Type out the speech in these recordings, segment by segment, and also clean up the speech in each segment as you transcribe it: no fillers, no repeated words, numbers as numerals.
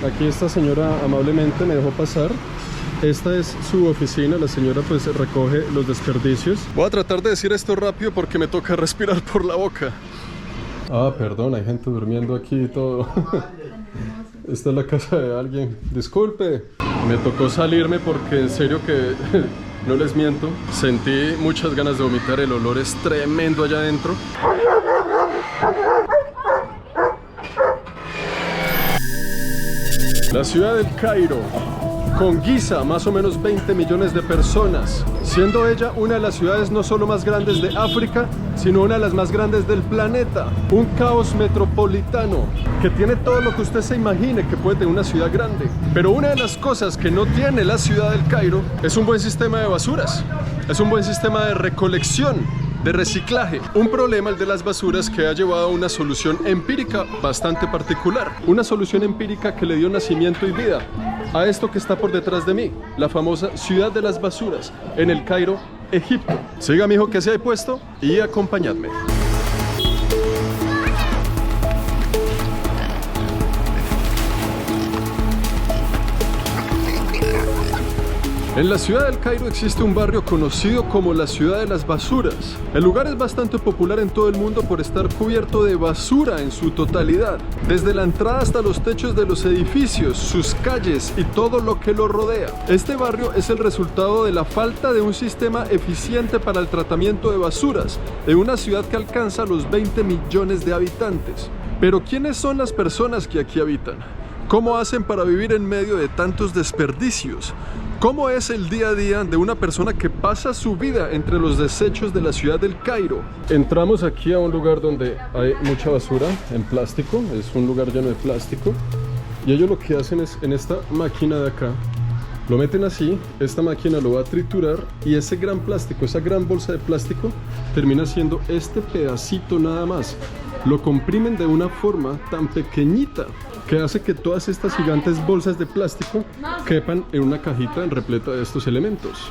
Aquí esta señora amablemente me dejó pasar. Esta es su oficina, la señora pues recoge los desperdicios. Voy a tratar de decir esto rápido porque me toca respirar por la boca. Ah, perdón, hay gente durmiendo aquí y todo. Esta es la casa de alguien. Disculpe. Me tocó salirme porque en serio que no les miento. Sentí muchas ganas de vomitar, el olor es tremendo allá adentro. La ciudad del Cairo, con Giza, más o menos 20 millones de personas, siendo ella una de las ciudades no solo más grandes de África, sino una de las más grandes del planeta. Un caos metropolitano que tiene todo lo que usted se imagine que puede tener una ciudad grande. Pero una de las cosas que no tiene la ciudad del Cairo es un buen sistema de basuras, es un buen sistema de recolección, de reciclaje. Un problema, el de las basuras, que ha llevado a una solución empírica bastante particular. Una solución empírica que le dio nacimiento y vida a esto que está por detrás de mí, la famosa ciudad de las basuras, en el Cairo, Egipto. Siga, mijo, que se ha puesto y acompañadme. En la ciudad del Cairo existe un barrio conocido como la ciudad de las basuras. El lugar es bastante popular en todo el mundo por estar cubierto de basura en su totalidad, desde la entrada hasta los techos de los edificios, sus calles y todo lo que lo rodea. Este barrio es el resultado de la falta de un sistema eficiente para el tratamiento de basuras en una ciudad que alcanza los 20 millones de habitantes. Pero ¿quiénes son las personas que aquí habitan? ¿Cómo hacen para vivir en medio de tantos desperdicios? ¿Cómo es el día a día de una persona que pasa su vida entre los desechos de la ciudad del Cairo? Entramos aquí a un lugar donde hay mucha basura en plástico, es un lugar lleno de plástico, y ellos lo que hacen es, en esta máquina de acá, lo meten así, esta máquina lo va a triturar y ese gran plástico, esa gran bolsa de plástico, termina siendo este pedacito nada más. Lo comprimen de una forma tan pequeñita que hace que todas estas gigantes bolsas de plástico quepan en una cajita repleta de estos elementos.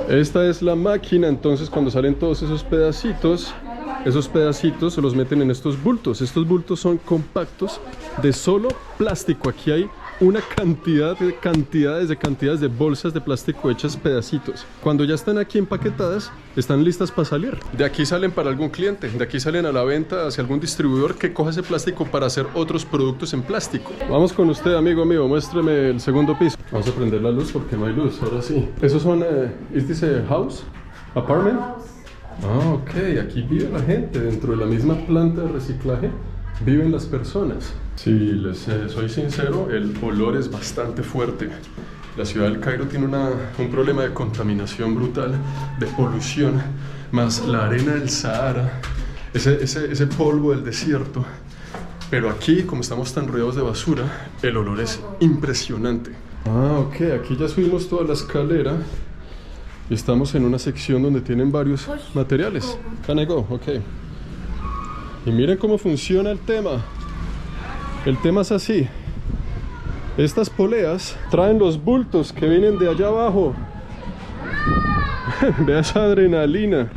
Esta es la máquina, entonces cuando salen todos esos pedacitos se los meten en estos bultos. Estos bultos son compactos de solo plástico. Aquí hay una cantidad de bolsas de plástico hechas pedacitos. Cuando ya están aquí empaquetadas, están listas para salir. De aquí salen para algún cliente, de aquí salen a la venta hacia algún distribuidor que coja ese plástico para hacer otros productos en plástico. Vamos con usted, amigo mío, muéstreme el segundo piso. Vamos a prender la luz porque no hay luz, ahora sí. ¿Esos son, is this a house? ¿Apartment? Ah, ok, aquí vive la gente, dentro de la misma planta de reciclaje viven las personas. Si les soy sincero, el olor es bastante fuerte. La ciudad del Cairo tiene un problema de contaminación brutal, de polución, más la arena del Sahara, ese polvo del desierto. Pero aquí, como estamos tan rodeados de basura, el olor es impresionante. Ah, ok, aquí ya subimos toda la escalera y estamos en una sección donde tienen varios materiales. Can I go? Ok. Y miren cómo funciona el tema. El tema es así. Estas poleas traen los bultos que vienen de allá abajo. Vea esa adrenalina.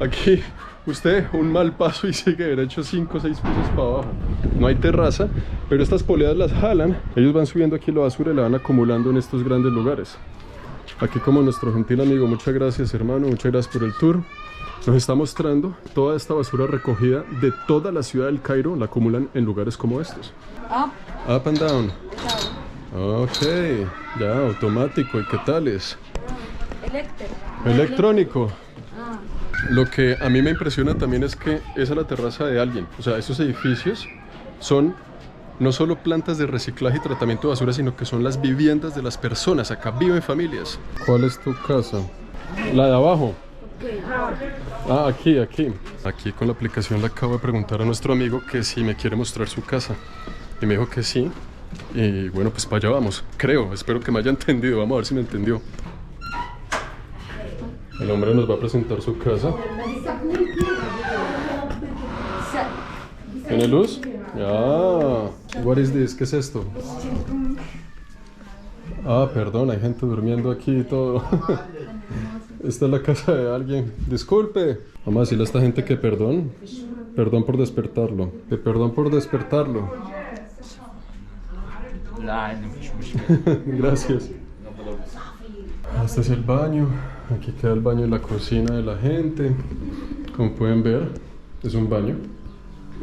Aquí usted un mal paso y sigue derecho 5 o 6 pisos para abajo. No hay terraza, pero estas poleas las jalan. Ellos van subiendo aquí la basura y la van acumulando en estos grandes lugares. Aquí, como nuestro gentil amigo, muchas gracias, hermano, muchas gracias por el tour, nos está mostrando toda esta basura recogida de toda la ciudad del Cairo, la acumulan en lugares como estos. Up and down. Ok, ya, automático. ¿Y qué tal es? Electrónico. Lo que a mí me impresiona también es que esa es la terraza de alguien. O sea, esos edificios son no solo plantas de reciclaje y tratamiento de basura, sino que son las viviendas de las personas. Acá viven familias. ¿Cuál es tu casa? La de abajo. Ah, aquí. Aquí con la aplicación le acabo de preguntar a nuestro amigo que si me quiere mostrar su casa. Y me dijo que sí. Y bueno, pues para allá vamos. Creo, espero que me haya entendido. Vamos a ver si me entendió. El hombre nos va a presentar su casa. ¿Tiene luz? Ya. What is this? ¿Qué es esto? Ah, perdón, hay gente durmiendo aquí y todo. Esta es la casa de alguien. Disculpe. Vamos a decirle a esta gente que perdón. Perdón por despertarlo. Que perdón por despertarlo. Gracias. Este es el baño. Aquí queda el baño y la cocina de la gente. Como pueden ver, es un baño.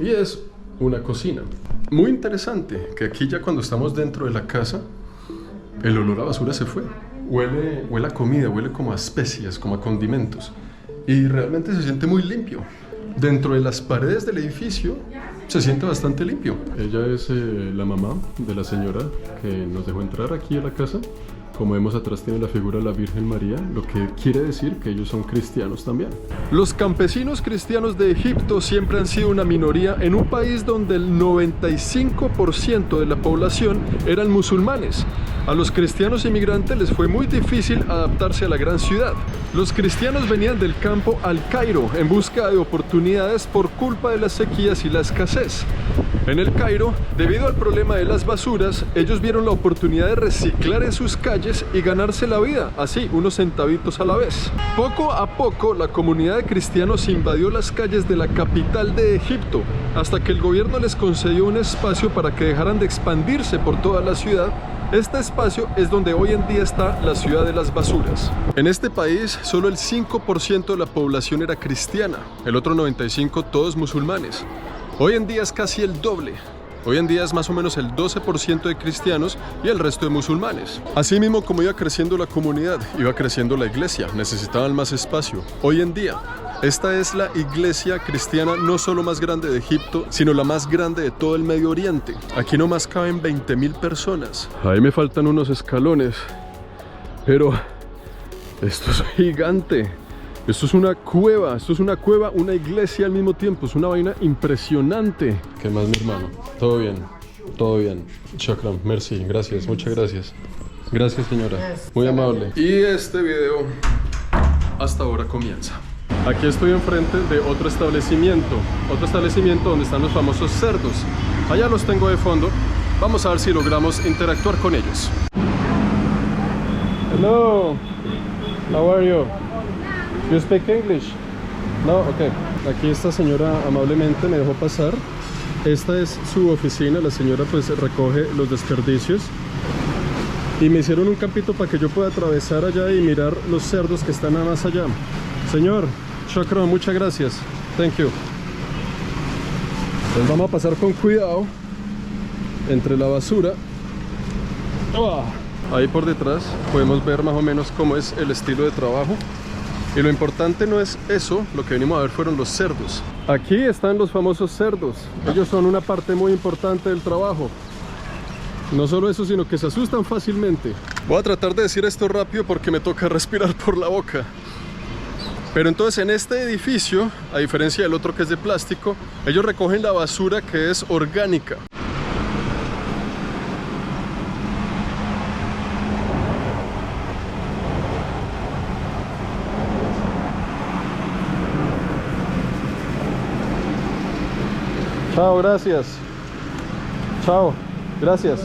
Y es una cocina. Muy interesante que aquí ya cuando estamos dentro de la casa, el olor a basura se fue. Huele a comida, huele como a especias, como a condimentos. Y realmente se siente muy limpio. Dentro de las paredes del edificio se siente bastante limpio. Ella es la mamá de la señora que nos dejó entrar aquí a la casa. Como vemos atrás tiene la figura de la Virgen María, lo que quiere decir que ellos son cristianos también. Los campesinos cristianos de Egipto siempre han sido una minoría en un país donde el 95% de la población eran musulmanes. A los cristianos inmigrantes les fue muy difícil adaptarse a la gran ciudad. Los cristianos venían del campo al Cairo en busca de oportunidades por culpa de las sequías y la escasez. En el Cairo, debido al problema de las basuras, ellos vieron la oportunidad de reciclar en sus calles y ganarse la vida, así, unos centavitos a la vez. Poco a poco, la comunidad de cristianos invadió las calles de la capital de Egipto, hasta que el gobierno les concedió un espacio para que dejaran de expandirse por toda la ciudad. Este espacio es donde hoy en día está la ciudad de las basuras. En este país, solo el 5% de la población era cristiana, el otro 95% todos musulmanes. Hoy en día es casi el doble. Hoy en día es más o menos el 12% de cristianos y el resto de musulmanes. Asimismo, como iba creciendo la comunidad, iba creciendo la iglesia, necesitaban más espacio. Hoy en día, esta es la iglesia cristiana no solo más grande de Egipto, sino la más grande de todo el Medio Oriente. Aquí nomás caben 20.000 personas. Ahí me faltan unos escalones, pero esto es gigante. Esto es una cueva, una iglesia al mismo tiempo, es una vaina impresionante. ¿Qué más, mi hermano? Todo bien, todo bien. Shukran, merci, gracias, muchas gracias. Gracias, señora, muy amable. Y este video hasta ahora comienza. Aquí estoy enfrente de otro establecimiento donde están los famosos cerdos. Allá los tengo de fondo, vamos a ver si logramos interactuar con ellos. Hello, how are you? You speak English? No, ok. Aquí esta señora amablemente me dejó pasar. Esta es su oficina. La señora pues recoge los desperdicios. Y me hicieron un campito para que yo pueda atravesar allá y mirar los cerdos que están más allá. Señor, shukran, muchas gracias. Thank you. Entonces vamos a pasar con cuidado entre la basura. Ahí por detrás podemos ver más o menos cómo es el estilo de trabajo. Y lo importante no es eso, lo que venimos a ver fueron los cerdos. Aquí están los famosos cerdos. Ellos son una parte muy importante del trabajo. No solo eso, sino que se asustan fácilmente. Voy a tratar de decir esto rápido porque me toca respirar por la boca. Pero entonces en este edificio, a diferencia del otro que es de plástico, ellos recogen la basura que es orgánica. Chao, gracias. Chao, gracias.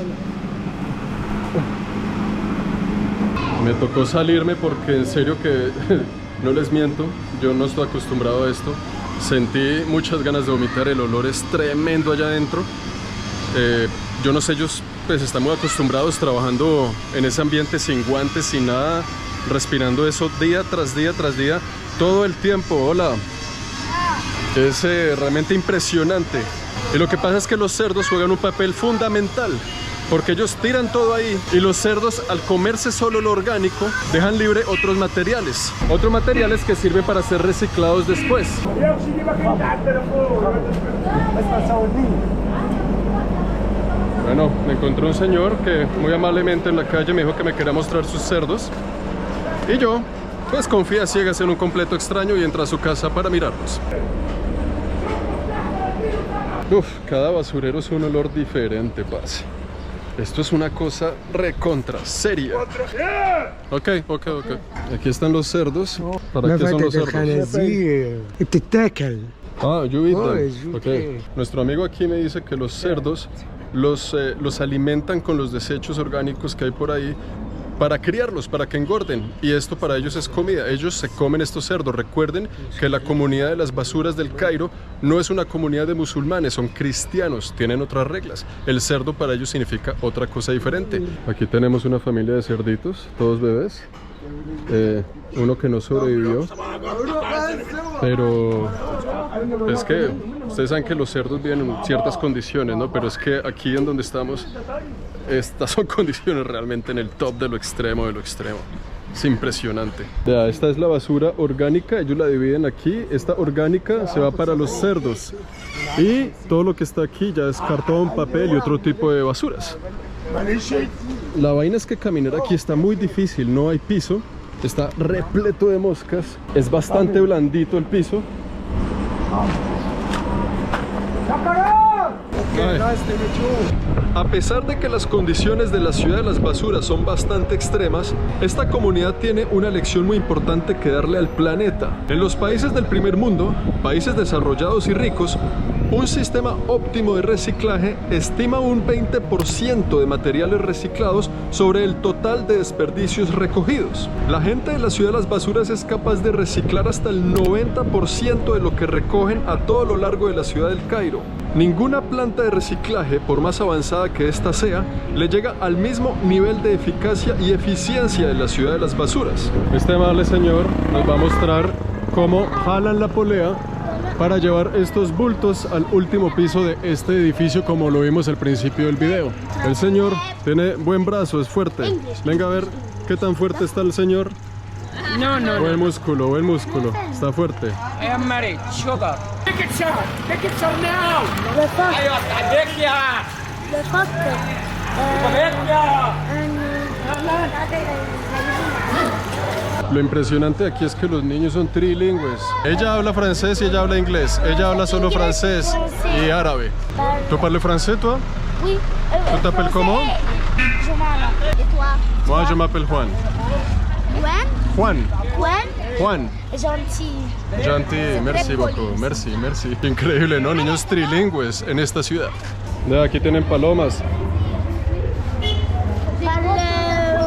Me tocó salirme porque en serio que no les miento, yo no estoy acostumbrado a esto. Sentí muchas ganas de vomitar, el olor es tremendo allá adentro. Yo no sé, ellos pues están muy acostumbrados trabajando en ese ambiente sin guantes, sin nada, respirando eso día tras día tras día, todo el tiempo. Hola. Es realmente impresionante. Y lo que pasa es que los cerdos juegan un papel fundamental, porque ellos tiran todo ahí y los cerdos, al comerse solo lo orgánico, dejan libre otros materiales que sirven para ser reciclados después. Bueno, me encontré un señor que muy amablemente en la calle me dijo que me quería mostrar sus cerdos, y yo pues confía a ciegas en un completo extraño y entra a su casa para mirarlos. Uf, cada basurero es un olor diferente, parce. Esto es una cosa recontra seria. Ok. Aquí están los cerdos. ¿Para qué son los cerdos? Ah, you eat them. Okay. Nuestro amigo aquí me dice que los cerdos los alimentan con los desechos orgánicos que hay por ahí para criarlos, para que engorden, y esto para ellos es comida. Ellos se comen estos cerdos. Recuerden que la comunidad de las basuras del Cairo no es una comunidad de musulmanes, son cristianos, tienen otras reglas. El cerdo para ellos significa otra cosa diferente. Aquí tenemos una familia de cerditos, todos bebés. Uno que no sobrevivió, pero es que ustedes saben que los cerdos viven en ciertas condiciones, ¿no? Pero es que aquí en donde estamos, estas son condiciones realmente en el top de lo extremo de lo extremo. Es impresionante. Ya, esta es la basura orgánica, ellos la dividen aquí. Esta orgánica se va para los cerdos y todo lo que está aquí ya es cartón, papel y otro tipo de basuras. La vaina es que caminar aquí está muy difícil, no hay piso, está repleto de moscas, es bastante blandito el piso. Ay. A pesar de que las condiciones de la ciudad de las basuras son bastante extremas, esta comunidad tiene una lección muy importante que darle al planeta. En los países del primer mundo, países desarrollados y ricos, un sistema óptimo de reciclaje estima un 20% de materiales reciclados sobre el total de desperdicios recogidos. La gente de la ciudad de las basuras es capaz de reciclar hasta el 90% de lo que recogen a todo lo largo de la ciudad del Cairo. Ninguna planta de reciclaje, por más avanzada que ésta sea, le llega al mismo nivel de eficacia y eficiencia de la ciudad de las basuras. Este amable señor nos va a mostrar cómo jalan la polea para llevar estos bultos al último piso de este edificio, como lo vimos al principio del video. El señor tiene buen brazo, es fuerte. Venga a ver qué tan fuerte está el señor. Buen músculo, buen músculo. Está fuerte. Lo impresionante aquí es que los niños son trilingües. Ella habla francés y ella habla inglés. Ella habla solo francés y árabe. ¿Tú parles français, toi? Oui. ¿Tú t'appelles comment? Johanna. Et toi? Moi, je m'appelle Juan. Juan? Juan. Juan? Juan. Gentil. Gentil, merci beaucoup. Merci, merci. Increíble, ¿no? Niños trilingües en esta ciudad. De aquí tienen palomas. Le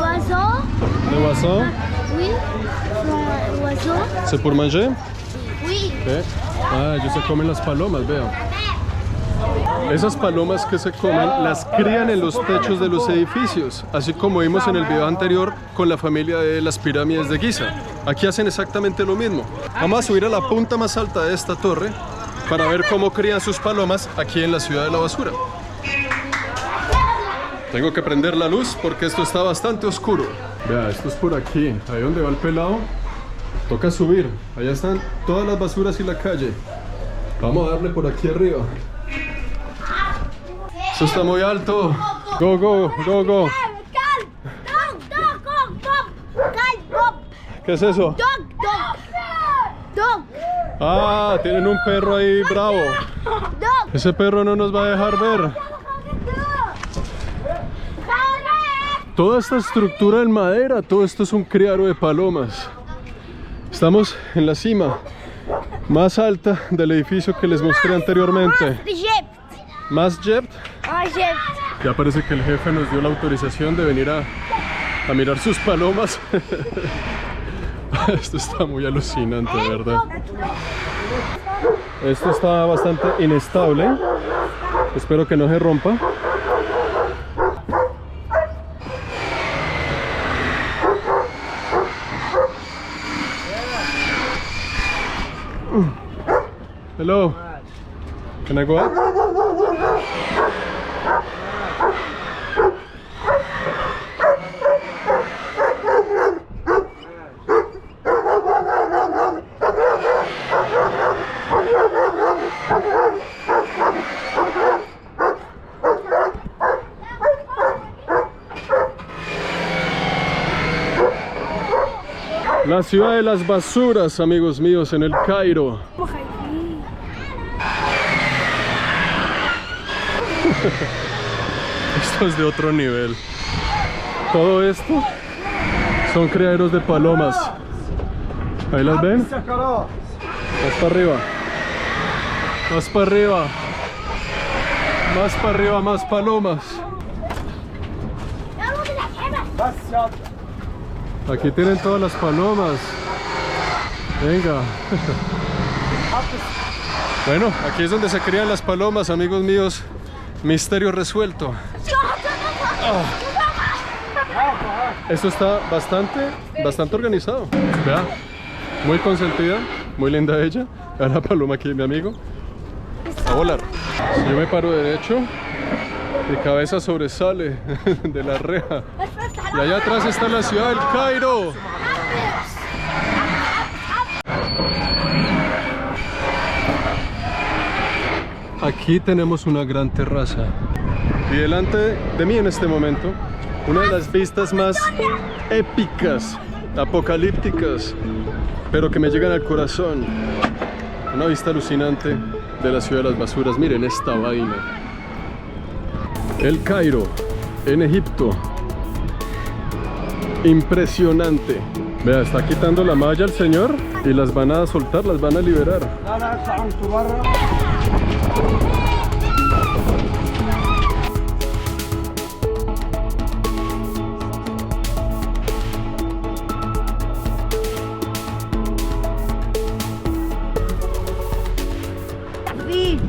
oiseau? ¿De oiseau? Oui. Oiseau? ¿C'est pour manger? Oui. ¿Qué? Ah, ellos se comen las palomas, veo. Esas palomas que se comen las crían en los techos de los edificios, así como vimos en el video anterior con la familia de las pirámides de Giza. Aquí hacen exactamente lo mismo. Vamos a subir a la punta más alta de esta torre para ver cómo crían sus palomas aquí en la ciudad de la basura. Tengo que prender la luz porque esto está bastante oscuro. Vea, esto es por aquí, ahí donde va el pelado. Toca subir, allá están todas las basuras y la calle. Vamos a darle por aquí arriba. Esto está muy alto. Go, go, go, go. ¿Qué es eso? Dog. Ah, tienen un perro ahí bravo. Ese perro no nos va a dejar ver. Toda esta estructura en madera, todo esto es un criadero de palomas. Estamos en la cima más alta del edificio que les mostré anteriormente. Masjid. Ya parece que el jefe nos dio la autorización de venir a mirar sus palomas. Esto está muy alucinante, de verdad. Esto está bastante inestable. Espero que no se rompa. Hello. Can I go up? La ciudad de las basuras, amigos míos, en el Cairo. Esto es de otro nivel. Todo esto son criaderos de palomas. ¿Ahí las ven? Más para arriba. Más para arriba. Más para arriba, más palomas. Aquí tienen todas las palomas. Venga. Bueno, aquí es donde se crían las palomas, amigos míos. Misterio resuelto. Esto está bastante organizado. Vea, muy consentida, muy linda ella. Vea la paloma aquí, mi amigo. A volar. Si yo me paro derecho, mi cabeza sobresale de la reja. Y allá atrás está la ciudad del Cairo. Aquí tenemos una gran terraza. Y delante de mí en este momento, una de las vistas más épicas, apocalípticas, pero que me llegan al corazón. Una vista alucinante de la ciudad de las basuras. Miren esta vaina. El Cairo, en Egipto. Impresionante. Vea, está quitando la malla el señor y las van a soltar, las van a liberar.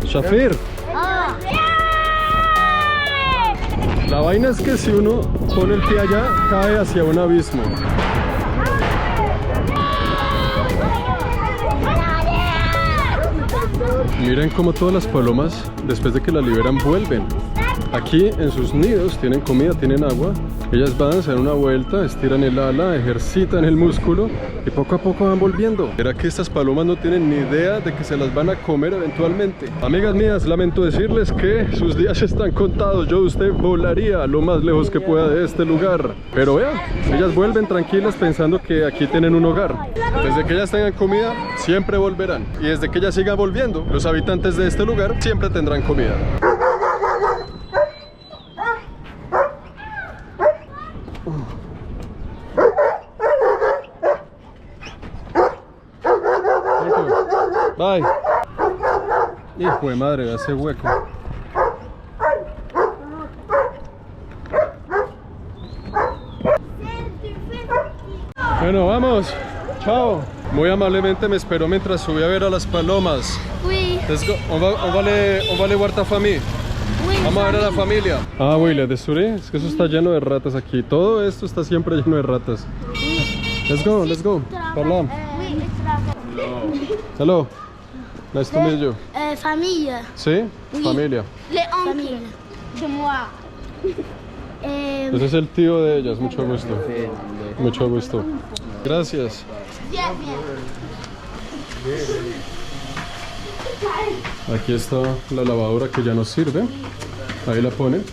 Shafir. La vaina es que si uno pone el pie allá, cae hacia un abismo. Miren cómo todas las palomas, después de que las liberan, vuelven. Aquí en sus nidos tienen comida, tienen agua. Ellas van, se dan una vuelta, estiran el ala, ejercitan el músculo y poco a poco van volviendo. ¿Será que estas palomas no tienen ni idea de que se las van a comer eventualmente? Amigas mías, lamento decirles que sus días están contados. Yo de usted volaría lo más lejos que pueda de este lugar. Pero vean, ellas vuelven tranquilas pensando que aquí tienen un hogar. Desde que ellas tengan comida, siempre volverán. Y desde que ellas sigan volviendo, los habitantes de este lugar siempre tendrán comida. Bye. Hijo de madre, hace hueco. Bueno, vamos. Chao. Muy amablemente me esperó mientras subí a ver a las palomas. Oui. Let's go. On va aller voir ta famille. Oui. Vamos a ver a la familia. Ah, oui, le desuré. Es que eso está lleno de ratas aquí. Todo esto está siempre lleno de ratas. Let's go, let's go. Parlons. Oui, Hello. Nice to meet you. Famille. ¿Sí? Oui. Familia. Les oncles de moi. Ese es el tío de ellas. Mucho gusto. Mucho gusto. Gracias. Bien, bien. Aquí está la lavadora que ya nos sirve. Ahí la ponen.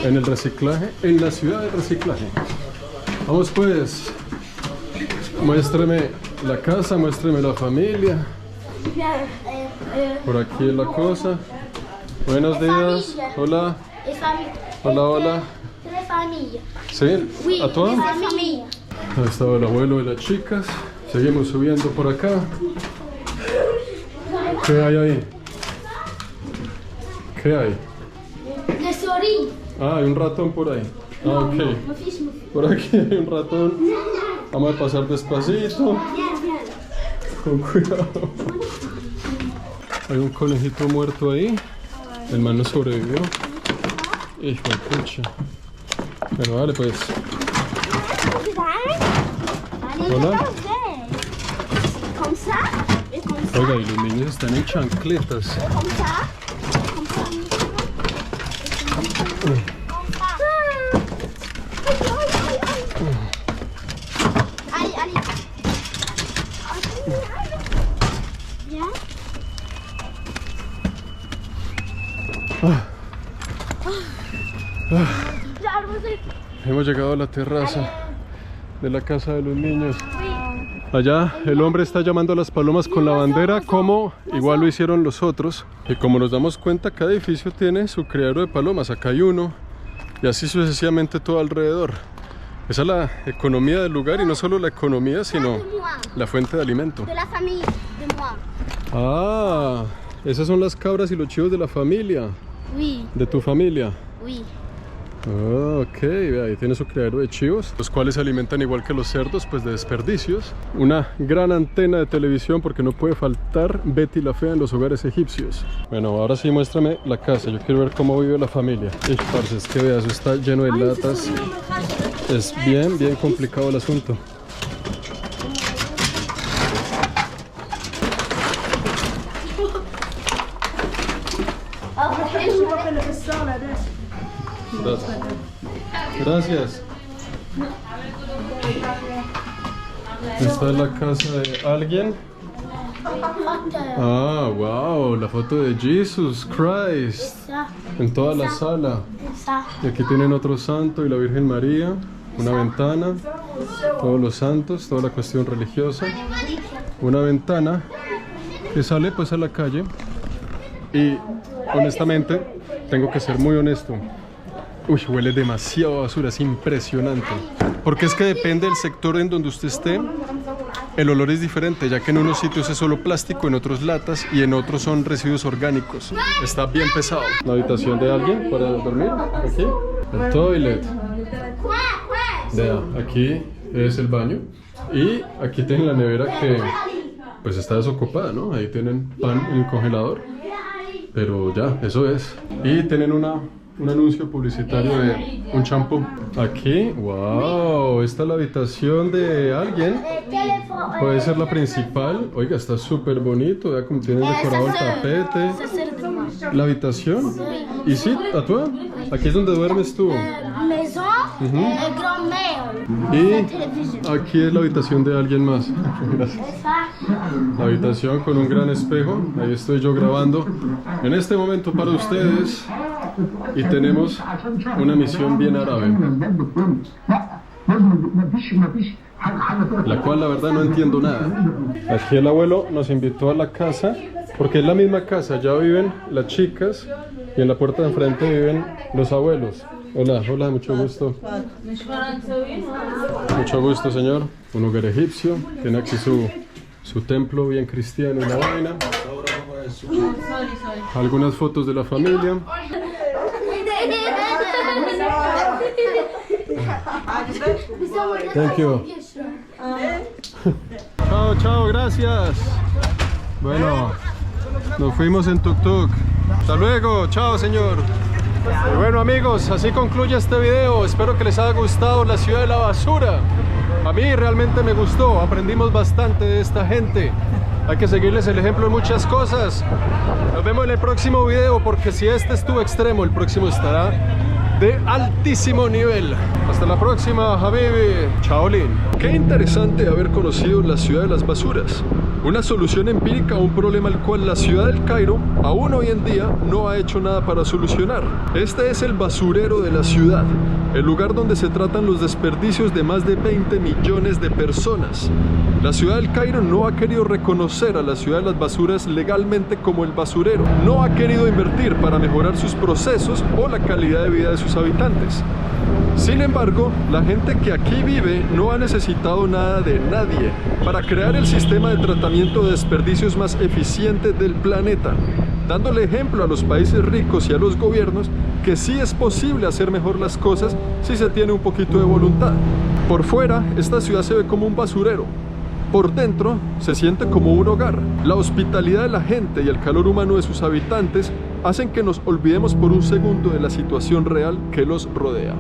En el reciclaje. En la ciudad de reciclaje. Vamos pues. Muéstreme la casa, muéstreme la familia. Por aquí es la cosa. Buenos días. Hola. Hola, hola. Tres familias. ¿Sí? Oui, ¿A todas? tres familias. Ahí estaba el abuelo de las chicas. Seguimos subiendo por acá. ¿Qué hay ahí? ¿Qué hay? Les souris. Ah, hay un ratón por ahí. Ah, ok. Por aquí hay un ratón. Vamos a pasar despacito. Con cuidado. Hay un conejito muerto ahí. El man no sobrevivió. Hijo de pucha. Pero vale pues. Hola. Oiga, y los niños están en chancletas. Hemos llegado a la terraza de la casa de los niños. Allá el hombre está llamando a las palomas con la bandera, como igual lo hicieron los otros. Y como nos damos cuenta, cada edificio tiene su criadero de palomas. Acá hay uno y así sucesivamente todo alrededor. Esa es la economía del lugar, y no solo la economía, sino la fuente de alimento. De la familia de moi. Ah, esas son las cabras y los chivos de la familia. Oui, De tu familia. oui. Ok, vea, ahí tiene su criadero de chivos, los cuales se alimentan igual que los cerdos, pues de desperdicios. Una gran antena de televisión porque no puede faltar Betty la Fea en los hogares egipcios. Bueno, ahora sí muéstrame la casa, yo quiero ver cómo vive la familia. Parce, es que vea, eso está lleno de latas. Es bien complicado el asunto. Gracias. Esta es la casa de alguien. Ah, wow, la foto de Jesus Christ en toda la sala. Y aquí tienen otro santo y la Virgen María, una ventana, todos los santos, toda la cuestión religiosa. Una ventana que sale pues a la calle. Y honestamente, tengo que ser muy honesto. Uy, huele demasiado a basura, es impresionante. Porque es que depende del sector en donde usted esté, el olor es diferente, ya que en unos sitios es solo plástico, en otros latas y en otros son residuos orgánicos. Está bien pesado. La habitación de alguien para dormir, aquí. El toilet. Vea, aquí es el baño. Y aquí tienen la nevera que pues está desocupada, ¿no? Ahí tienen pan en el congelador. Pero ya, eso es. Y tienen un anuncio publicitario de un champú. Aquí, wow, esta es la habitación de alguien. Puede ser la principal. Oiga, está súper bonito. Vea cómo tienen decorado el tapete. La habitación. Y sí, a tú. Aquí es donde duermes tú. Y aquí es la habitación de alguien más. Gracias. La habitación con un gran espejo. Ahí estoy yo grabando en este momento para ustedes. Y tenemos una misión bien árabe, la cual la verdad no entiendo nada. Aquí el abuelo nos invitó a la casa, porque es la misma casa, ya viven las chicas y en la puerta de enfrente viven los abuelos. Hola, hola, mucho gusto. Mucho gusto, señor. Un hogar egipcio, tiene aquí su templo bien cristiano y la vaina. Algunas fotos de la familia. Thank you. Chao, chao, gracias. Bueno, nos fuimos en tuk-tuk. Hasta luego, chao, señor. Y bueno, amigos, así concluye este video. Espero que les haya gustado la ciudad de la basura. A mí realmente me gustó, aprendimos bastante de esta gente. Hay que seguirles el ejemplo en muchas cosas. Nos vemos en el próximo video, porque si este estuvo extremo, el próximo estará de altísimo nivel. Hasta la próxima, Habibi. Chaolin. Qué interesante haber conocido la ciudad de las basuras. Una solución empírica a un problema al cual la ciudad del Cairo aún hoy en día no ha hecho nada para solucionar. Este es el basurero de la ciudad, el lugar donde se tratan los desperdicios de más de 20 millones de personas. La ciudad del Cairo no ha querido reconocer a la ciudad de las basuras legalmente como el basurero. No ha querido invertir para mejorar sus procesos o la calidad de vida de sus habitantes. Sin embargo, la gente que aquí vive no ha necesitado nada de nadie para crear el sistema de tratamiento de desperdicios más eficiente del planeta, dándole ejemplo a los países ricos y a los gobiernos que sí es posible hacer mejor las cosas si se tiene un poquito de voluntad. Por fuera, esta ciudad se ve como un basurero. Por dentro, se siente como un hogar. La hospitalidad de la gente y el calor humano de sus habitantes hacen que nos olvidemos por un segundo de la situación real que los rodea.